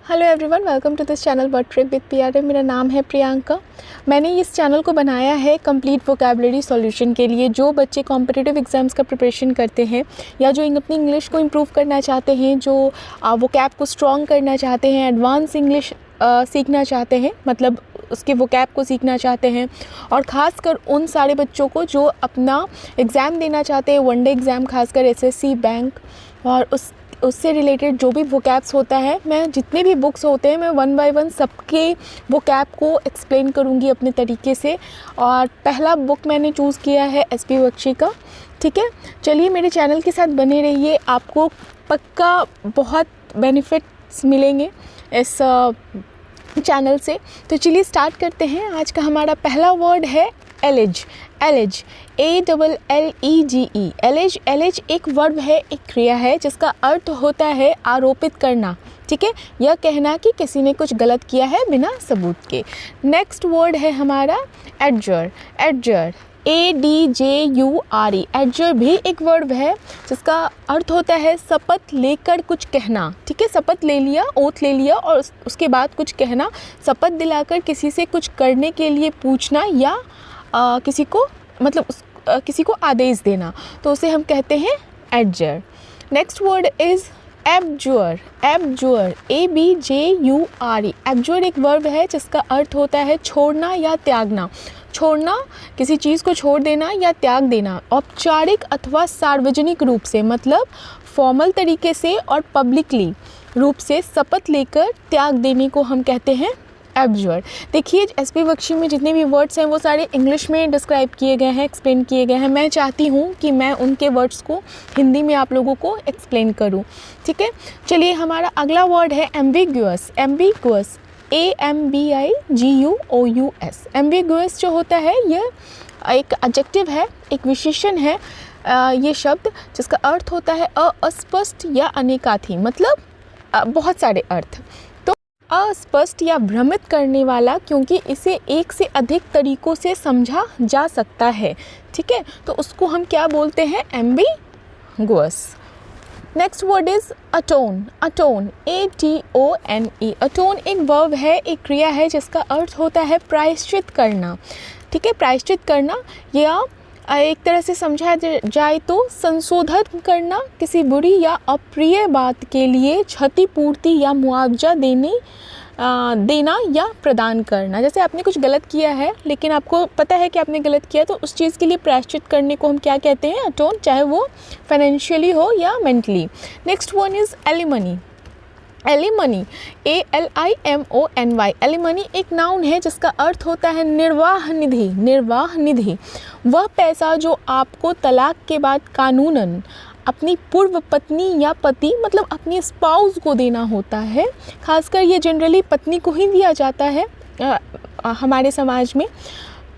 Hello everyone, welcome to this channel world trip with PRA. मेरा नाम है प्रियंका। मैंने इस चैनल को बनाया है कंप्लीट वोकैबुलरी सॉल्यूशन के लिए। जो बच्चे कॉम्पिटिटिव एग्जाम्स का प्रिपरेशन करते हैं या जो अपनी इंग्लिश को इम्प्रूव करना चाहते हैं, जो वोकैब को स्ट्रॉन्ग करना चाहते हैं, एडवांस इंग्लिश सीखना चाहते हैं, मतलब उसके वोकैब को सीखना चाहते हैं, और ख़ासकर उन सारे बच्चों को जो अपना एग्ज़ाम देना चाहते हैं, वनडे एग्ज़ाम, खासकर एसएससी, बैंक और उससे रिलेटेड जो भी वोकैब्स होता है, मैं जितने भी बुक्स होते हैं मैं वन बाय वन सबके वोकैब को एक्सप्लेन करूँगी अपने तरीके से। और पहला बुक मैंने चूज़ किया है एसपी बख्शी का। ठीक है, चलिए मेरे चैनल के साथ बने रहिए, आपको पक्का बहुत बेनिफिट्स मिलेंगे इस चैनल से। तो चलिए स्टार्ट करते हैं। आज का हमारा पहला वर्ड है एलिज। एलिज, ALLEGE। एलिज, एलिज एक वर्ब है, एक क्रिया है जिसका अर्थ होता है आरोपित करना। ठीक है, यह कहना कि किसी ने कुछ गलत किया है बिना सबूत के। नेक्स्ट वर्ड है हमारा एडजर। एडजर, ADJURE। एडजर भी एक वर्ब है जिसका अर्थ होता है शपथ लेकर कुछ कहना। ठीक है, शपथ ले लिया, ओथ ले लिया और उसके बाद कुछ कहना। शपथ दिलाकर किसी से कुछ करने के लिए पूछना या किसी को किसी को आदेश देना, तो उसे हम कहते हैं adjure. Next word is abjure. Abjure, ABJURE। Abjure एक वर्ब है जिसका अर्थ होता है छोड़ना या त्यागना। छोड़ना, किसी चीज़ को छोड़ देना या त्याग देना, औपचारिक अथवा सार्वजनिक रूप से, मतलब फॉर्मल तरीके से और पब्लिकली रूप से शपथ लेकर त्याग देने को हम कहते हैं एब्जुअर। देखिए, एसपी बख्शी में जितने भी वर्ड्स हैं वो सारे इंग्लिश में डिस्क्राइब किए गए हैं, एक्सप्लेन किए गए हैं। मैं चाहती हूँ कि मैं उनके वर्ड्स को हिंदी में आप लोगों को एक्सप्लेन करूँ। ठीक है, चलिए हमारा अगला वर्ड है एम्बिग्यूअस। Ambiguous, AMBIGUOUS। एम्बिग्यूअस जो होता है यह एक एडजेक्टिव है, एक विशेषण है। ये शब्द जिसका अर्थ होता है अस्पष्ट या अनेकार्थी, मतलब बहुत सारे अर्थ। अस्पष्ट या भ्रमित करने वाला, क्योंकि इसे एक से अधिक तरीकों से समझा जा सकता है। ठीक है, तो उसको हम क्या बोलते हैं? Ambiguous. Next word is अटोन। अटोन, ATONE। अटोन एक वर्ब है, एक क्रिया है जिसका अर्थ होता है प्रायश्चित करना। ठीक है, प्रायश्चित करना या एक तरह से समझा जाए तो संशोधन करना, किसी बुरी या अप्रिय बात के लिए क्षतिपूर्ति या मुआवजा देना या प्रदान करना। जैसे आपने कुछ गलत किया है लेकिन आपको पता है कि आपने गलत किया, तो उस चीज़ के लिए प्रायश्चित करने को हम क्या कहते हैं? अटोन, चाहे वो फाइनेंशियली हो या mentally. Next one is alimony. Alimony, ALIMONY। Alimony एक नाउन है जिसका अर्थ होता है निर्वाह निधि। निर्वाह निधि, वह पैसा जो आपको तलाक के बाद कानूनन अपनी पूर्व पत्नी या पति, मतलब अपनी स्पाउस को देना होता है। खासकर ये जनरली पत्नी को ही दिया जाता है हमारे समाज में,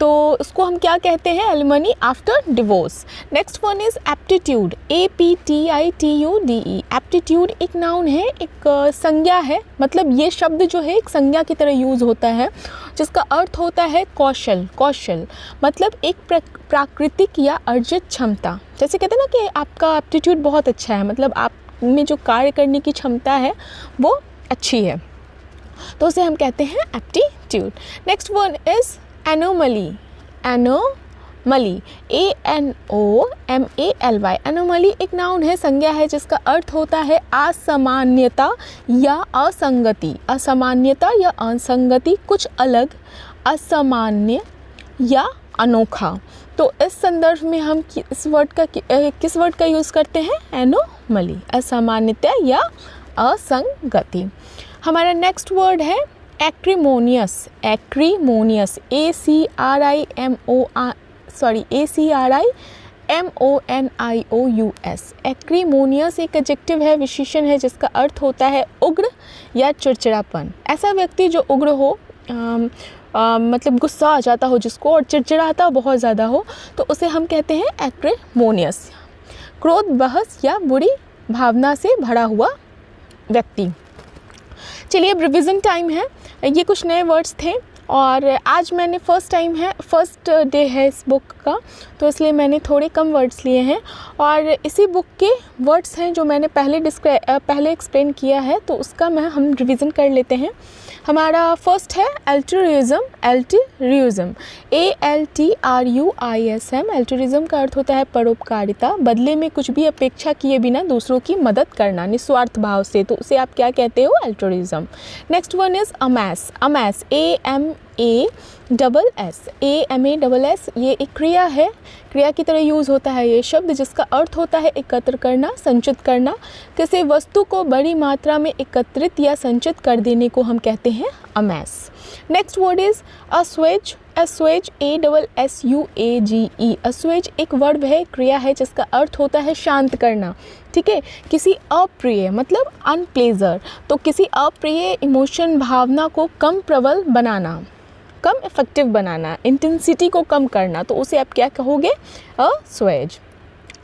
तो उसको हम क्या कहते हैं? Alimony after divorce. Next one is aptitude. APTITUDE। Aptitude एक नाउन है, एक संज्ञा है, मतलब ये शब्द जो है एक संज्ञा की तरह यूज़ होता है, जिसका अर्थ होता है कौशल। कौशल मतलब एक प्राकृतिक या अर्जित क्षमता। जैसे कहते हैं ना कि आपका एप्टीट्यूड बहुत अच्छा है, मतलब आप में जो कार्य करने की क्षमता है वो अच्छी है, तो उसे हम कहते हैं aptitude. Next one is anomaly. Anomaly, ANOMALY। Anomaly एक नाउन है, संज्ञा है, जिसका अर्थ होता है असामान्यता या असंगति। असामान्यता या असंगति, कुछ अलग, असामान्य या अनोखा। तो इस संदर्भ में हम किस वर्ड का यूज़ करते हैं? एनोमली, असामान्यता या असंगति। हमारा नेक्स्ट वर्ड है एक्रीमोनियस। Acrimonious, ACRIMONIOUS। एक्रीमोनियस एक एडजेक्टिव है, विशेषण है, जिसका अर्थ होता है उग्र या चिड़चिड़ापन। ऐसा व्यक्ति जो उग्र हो, मतलब गुस्सा आ जाता हो जिसको, और चिड़चिड़ाता बहुत ज़्यादा हो, तो उसे हम कहते हैं एक्रीमोनियस। क्रोध, बहस या बुरी भावना से भरा हुआ व्यक्ति। चलिए अब रिविज़न टाइम है। ये कुछ नए वर्ड्स थे और आज मैंने फर्स्ट फर्स्ट डे है इस बुक का, तो इसलिए मैंने थोड़े कम वर्ड्स लिए हैं और इसी बुक के वर्ड्स हैं जो मैंने पहले एक्सप्लेन किया है, तो उसका हम रिवीजन कर लेते हैं। हमारा फर्स्ट है अल्ट्रुइज्म। Altruism ALTRUISM। अल्ट्रुइज्म का अर्थ होता है परोपकारिता, बदले में कुछ भी अपेक्षा किए बिना दूसरों की मदद करना निस्वार्थ भाव से, तो उसे आप क्या कहते हो? Altruism. Next one is amass. Amass AMASS ये एक क्रिया है, क्रिया की तरह यूज़ होता है ये शब्द, जिसका अर्थ होता है एकत्र करना, संचित करना। किसी वस्तु को बड़ी मात्रा में एकत्रित या संचित कर देने को हम कहते हैं amass. Next word is assuage. Assuage ASSUAGE। Assuage एक वर्ब है, क्रिया है, जिसका अर्थ होता है शांत करना। ठीक है, किसी अप्रिय मतलब अनप्लेजर, तो किसी अप्रिय इमोशन भावना को कम प्रबल बनाना, कम इफेक्टिव बनाना, इंटेंसिटी को कम करना, तो उसे आप क्या कहोगे? अस्वेज।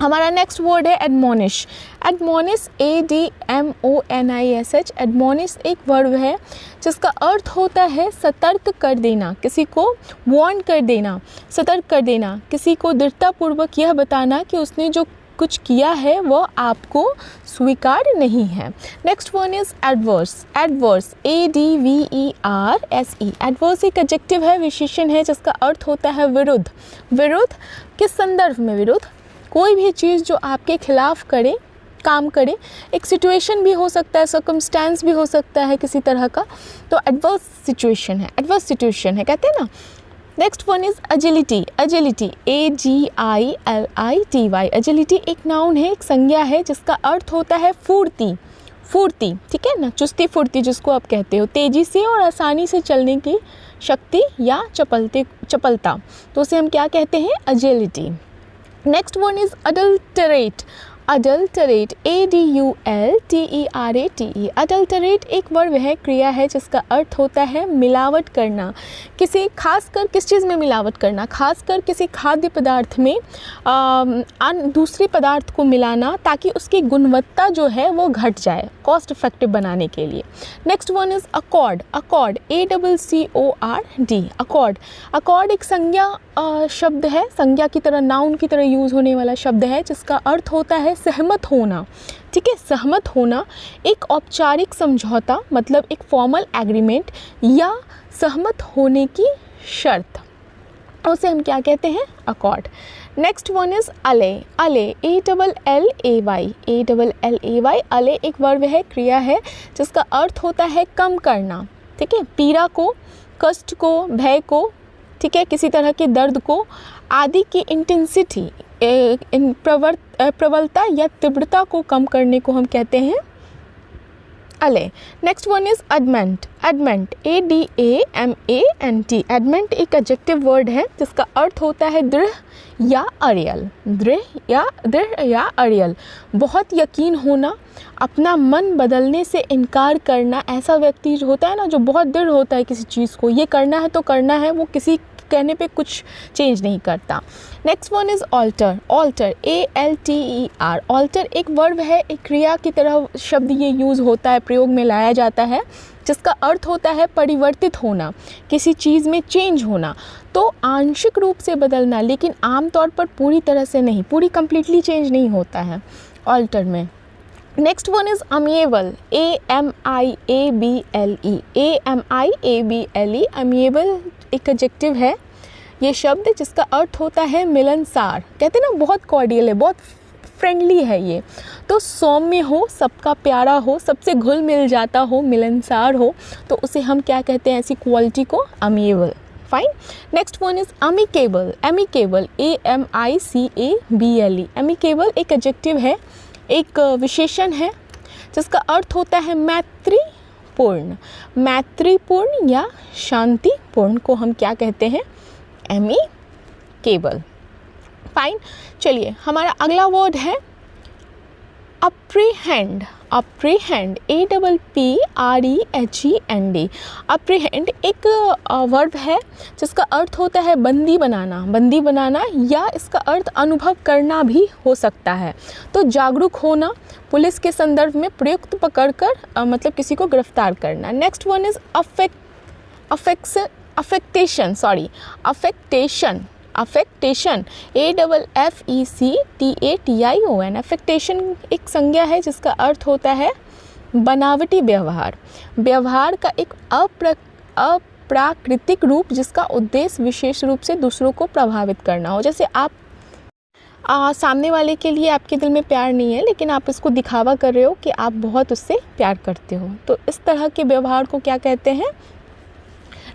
हमारा नेक्स्ट वर्ड है एडमोनिश। Admonish ADMONISH। एडमोनिश एक वर्ब है जिसका अर्थ होता है सतर्क कर देना, किसी को वार्न कर देना, सतर्क कर देना, किसी को दृढ़तापूर्वक यह बताना कि उसने जो कुछ किया है वह आपको स्वीकार नहीं है। Next one is adverse. Adverse ADVERSE। Adverse एक एडजेक्टिव है, विशेषण है, जिसका अर्थ होता है विरुद्ध। विरुद्ध किस संदर्भ में? विरुद्ध कोई भी चीज़ जो आपके खिलाफ करे, काम करे। एक सिचुएशन भी हो सकता है, सर्कमस्टेंस भी हो सकता है किसी तरह का, तो एडवर्स सिचुएशन है, एडवर्स सिचुएशन है कहते हैं ना। Next one is agility. Agility AGILITY। Agility एक नाउन है, एक संज्ञा है, जिसका अर्थ होता है फुर्ती। फुर्ती, ठीक है ना, चुस्ती फुर्ती जिसको आप कहते हो, तेज़ी से और आसानी से चलने की शक्ति या चपलता, तो उसे हम क्या कहते हैं? Agility. Next one is adulterate. Adulterate ADULTERATE। Adulterate एक वर्ब है, क्रिया है, जिसका अर्थ होता है मिलावट करना। किसी खासकर किस चीज़ में मिलावट करना? खासकर किसी खाद्य पदार्थ में दूसरे पदार्थ को मिलाना ताकि उसकी गुणवत्ता जो है वो घट जाए, कॉस्ट इफेक्टिव बनाने के लिए। Next one is accord. Accord ACCORD। Accord. Accord एक संज्ञा शब्द है, संज्ञा की तरह, नाउन की तरह यूज़ होने वाला शब्द है, जिसका अर्थ होता है सहमत होना। ठीक है, सहमत होना, एक औपचारिक समझौता मतलब एक फॉर्मल एग्रीमेंट या सहमत होने की शर्त, उसे हम क्या कहते हैं? अकॉर्ड। नेक्स्ट वन इज अले। अले ALLAY। अले एक वर्ब है, क्रिया है, जिसका अर्थ होता है कम करना। ठीक है, पीड़ा को, कष्ट को, भय को, ठीक है, किसी तरह के दर्द को, आदि की इंटेंसिटी, प्रबलता या तीव्रता को कम करने को हम कहते हैं अले। Next one is adamant. Adamant ADAMANT। Adamant एक एडजेक्टिव वर्ड है, जिसका अर्थ होता है दृढ़ या अड़ियल। दृढ़ या अड़ियल, बहुत यकीन होना, अपना मन बदलने से इनकार करना। ऐसा व्यक्ति जो होता है ना, जो बहुत दृढ़ होता है किसी चीज़ को, ये करना है तो करना है, वो किसी कहने पे कुछ चेंज नहीं करता। Next one is alter. Alter ALTER। Alter एक वर्ब है, एक क्रिया की तरह शब्द ये यूज़ होता है, प्रयोग में लाया जाता है, जिसका अर्थ होता है परिवर्तित होना, किसी चीज़ में चेंज होना, तो आंशिक रूप से बदलना, लेकिन आमतौर पर पूरी तरह से नहीं, पूरी कंप्लीटली चेंज नहीं होता है ऑल्टर में। Next one is amiable AMIABLE। Amiable एक एडजेक्टिव है, ये शब्द, जिसका अर्थ होता है मिलनसार। कहते हैं ना, बहुत कॉर्डियल है, बहुत फ्रेंडली है ये, तो सौम्य हो, सबका प्यारा हो, सबसे घुल मिल जाता हो, मिलनसार हो, तो उसे हम क्या कहते हैं? ऐसी क्वालिटी को amiable. Fine. Next one is amicable. Amicable AMICABLE। Amicable एक एडजेक्टिव है, एक विशेषण है, जिसका अर्थ होता है मैत्रीपूर्ण। मैत्रीपूर्ण या शांतिपूर्ण को हम क्या कहते हैं? अमिकेबल। फाइन। चलिए, हमारा अगला वर्ड है अप्रीहेंड। Apprehend APPREHEND। अप्रीहेंड एक वर्ब है, जिसका अर्थ होता है बंदी बनाना। बंदी बनाना, या इसका अर्थ अनुभव करना भी हो सकता है, तो जागरूक होना, पुलिस के संदर्भ में प्रयुक्त पकड़कर मतलब किसी को गिरफ्तार करना। Next one is affectation, sorry affectation, affectation AFFECTATION। Affectation एक संज्ञा है जिसका अर्थ होता है बनावटी व्यवहार, व्यवहार का एक अप्राकृतिक रूप जिसका उद्देश्य विशेष रूप से दूसरों को प्रभावित करना हो। जैसे आप सामने वाले के लिए आपके दिल में प्यार नहीं है लेकिन आप इसको दिखावा कर रहे हो कि आप बहुत उससे प्यार करते हो, तो इस तरह के व्यवहार को क्या कहते हैं?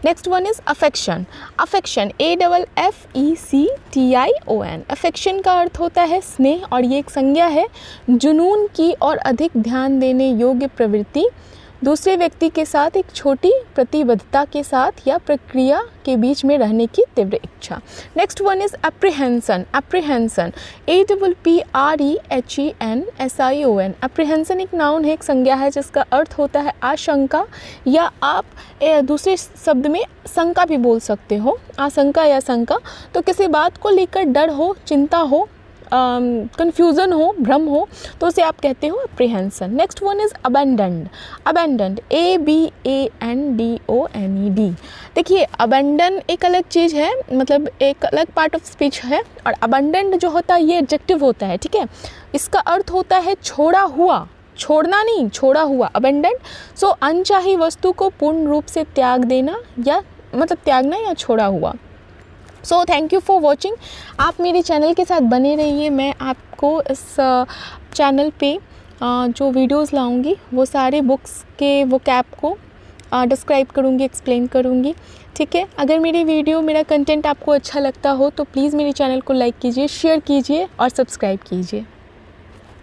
Next one is affection. Affection AFFECTION। Affection का अर्थ होता है स्नेह और ये एक संज्ञा है जुनून की और अधिक ध्यान देने योग्य प्रवृत्ति, दूसरे व्यक्ति के साथ एक छोटी प्रतिबद्धता के साथ या प्रक्रिया के बीच में रहने की तीव्र इच्छा। Next one is apprehension. Apprehension APPREHENSION। Apprehension एक नाउन है, एक संज्ञा है जिसका अर्थ होता है आशंका, या आप दूसरे शब्द में शंका भी बोल सकते हो, आशंका या शंका। तो किसी बात को लेकर डर हो, चिंता हो, कन्फ्यूज़न हो, भ्रम हो, तो उसे आप कहते हो apprehension. Next one is abandoned. Abandoned ABANDONED। देखिए अबेंडन एक अलग चीज़ है, मतलब एक अलग पार्ट ऑफ स्पीच है, और अबेंडन्ड जो होता है ये एडजेक्टिव होता है, ठीक है। इसका अर्थ होता है छोड़ा हुआ, छोड़ना नहीं, छोड़ा हुआ, अबेंडन्ड। सो अनचाही वस्तु को पूर्ण रूप से त्याग देना, या मतलब त्यागना या छोड़ा हुआ। So thank you for watching. आप मेरे चैनल के साथ बने रहिए। मैं आपको इस चैनल पे जो वीडियोस लाऊंगी वो सारे बुक्स के वोकैब को डिस्क्राइब करूंगी, एक्सप्लेन करूंगी, ठीक है। अगर मेरी वीडियो, मेरा कंटेंट आपको अच्छा लगता हो तो प्लीज़ मेरे चैनल को लाइक कीजिए, शेयर कीजिए और सब्सक्राइब कीजिए।